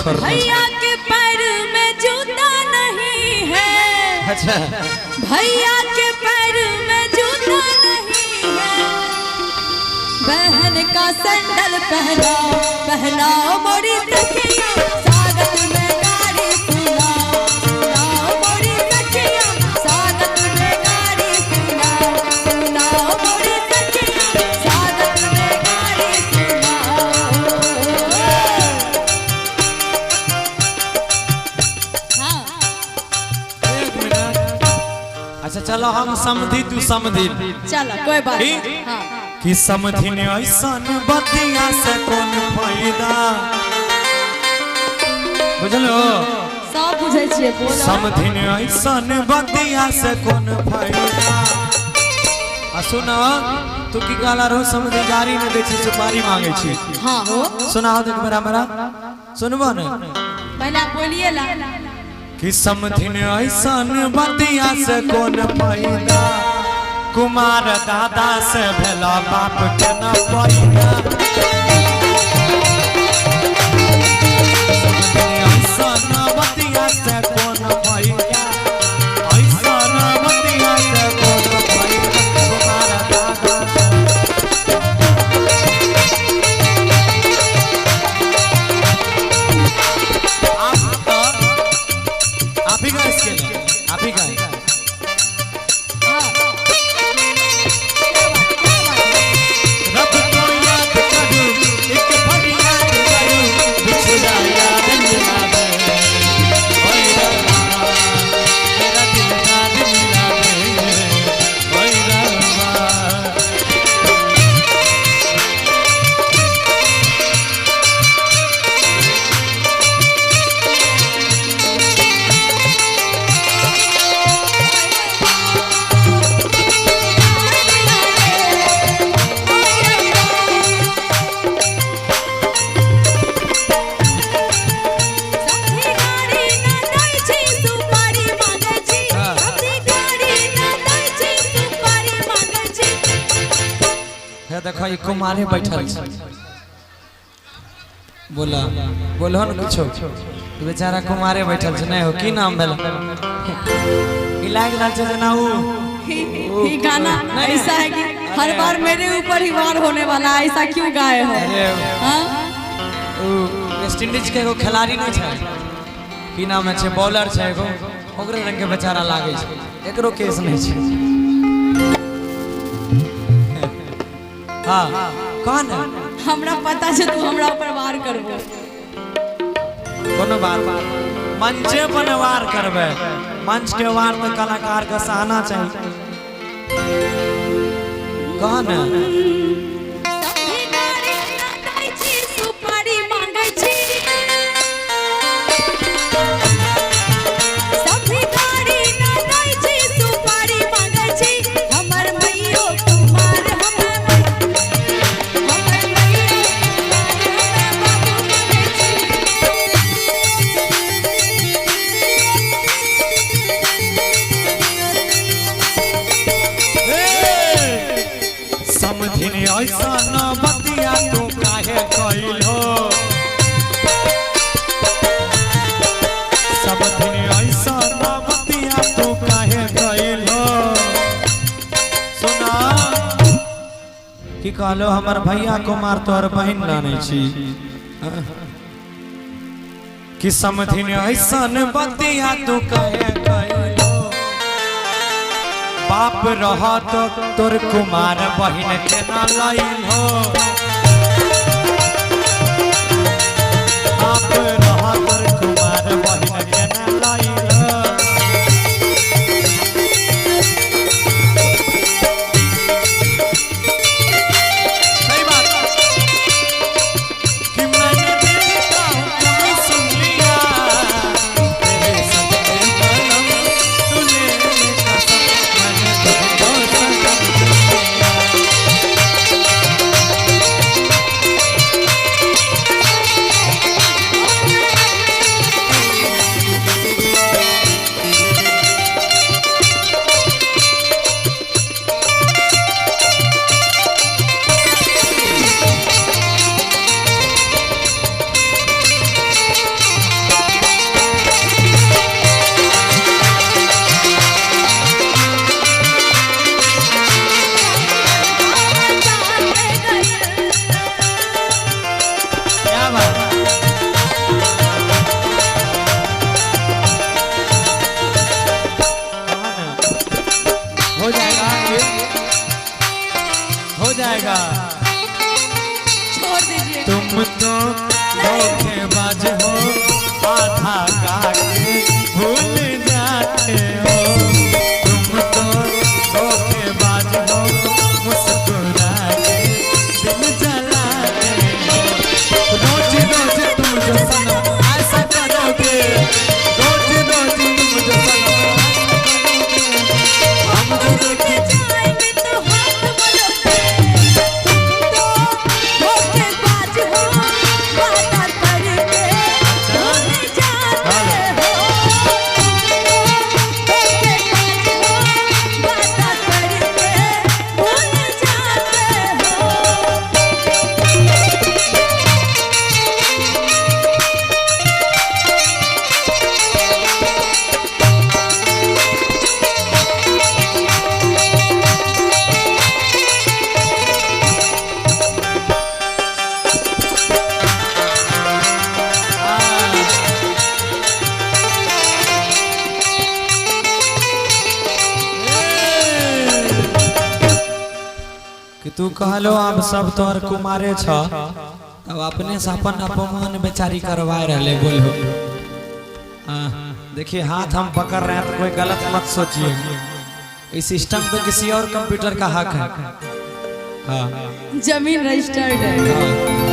छोड़। भैया के पैर में जूता नहीं है। अच्छा भैया के पैर में जूता नहीं है। बहन का सैंडल पहनाओ पहनाओ मोरी सखिया स्वागत में गाड़ी सुनाओ सुनाओ मोरी सखिया स्वागत में गाड़ी सुनाओ सुनाओ मोरी सखिया स्वागत में गाड़ी सुनाओ। हाँ एक मिनट। अच्छा चलो हम समझी तू समझी। चलो कोई बात नहीं। हाँ कि समझिन ऐसन बतिया से कौन फायदा बुझलो। सब बुझे छिए बोलो। समझिन ऐसन बतिया से कौन फायदा। आ सुना तू की गाला रो समझी गाड़ी में देखी सुपारी मांगे छी। हाँ हो सुना हो देख मेरा मेरा सुनबो न पहले आप बोलिए ला। कि समझिन ऐसन बतिया से कौन फायदा। कुमार दादा से भेला बाप के न पैदा। ऐसन बतिया से कौन पैदा। ऐसन बतिया से कौन पैदा। कुमार दादा आप ही गाइस के आप ही गाइस। देखो ये कुमारे बैठल बोला बोलो न कुछ बेचारा कुमारे बैठल नहीं हो की नाम भेल लाग लाल से ना ये गाना ऐसा है कि हर बार मेरे ऊपर ही वार होने वाला है। ऐसा क्यों गाए हो। हाँ वेस्ट इंडीज के एगो खिलाड़ी नहीं है की नाम है बॉलर है एगो ओकरे रंग के बेचारा लागे छै एकरो केस नहीं छै। हाँ कौन हमरा पता है तू हमरा ऊपर वार करबो। कोनो बार मंचे पर वार करबे। मंच के वार तो कलाकार का सहना चाहिए। कौन ऐसा न बतिया तू काहे कइल हो। सब दिन ऐसा न बतिया तू काहे कइल हो। सुना की कहलो हमर भैया कुमार तोहर बहन लाने छी कि समझिन ऐसन बतिया तू काहे कइल हो। बाप रहा तो तोर कुमार बहन के ना लाइल हो। बाप रहा तोर कुमार बहन के ना लाइल हो। सही बात कि मैंने देखा हूँ तुम्हें सुन लिया तेरे सपने मालूम तूने कसम मैंने तुझको सनम दिया। तू कहलो अब सब तोहर कुमारे छ अब अपने से अपन अपमान बेचारी करवाए रहले बोलो। देखिए हाथ हम पकड़ रहे हैं तो कोई गलत मत सोचिए, इस सिस्टम पे किसी और कंप्यूटर का हक है। हाँ जमीन रजिस्टर्ड है। हाँ।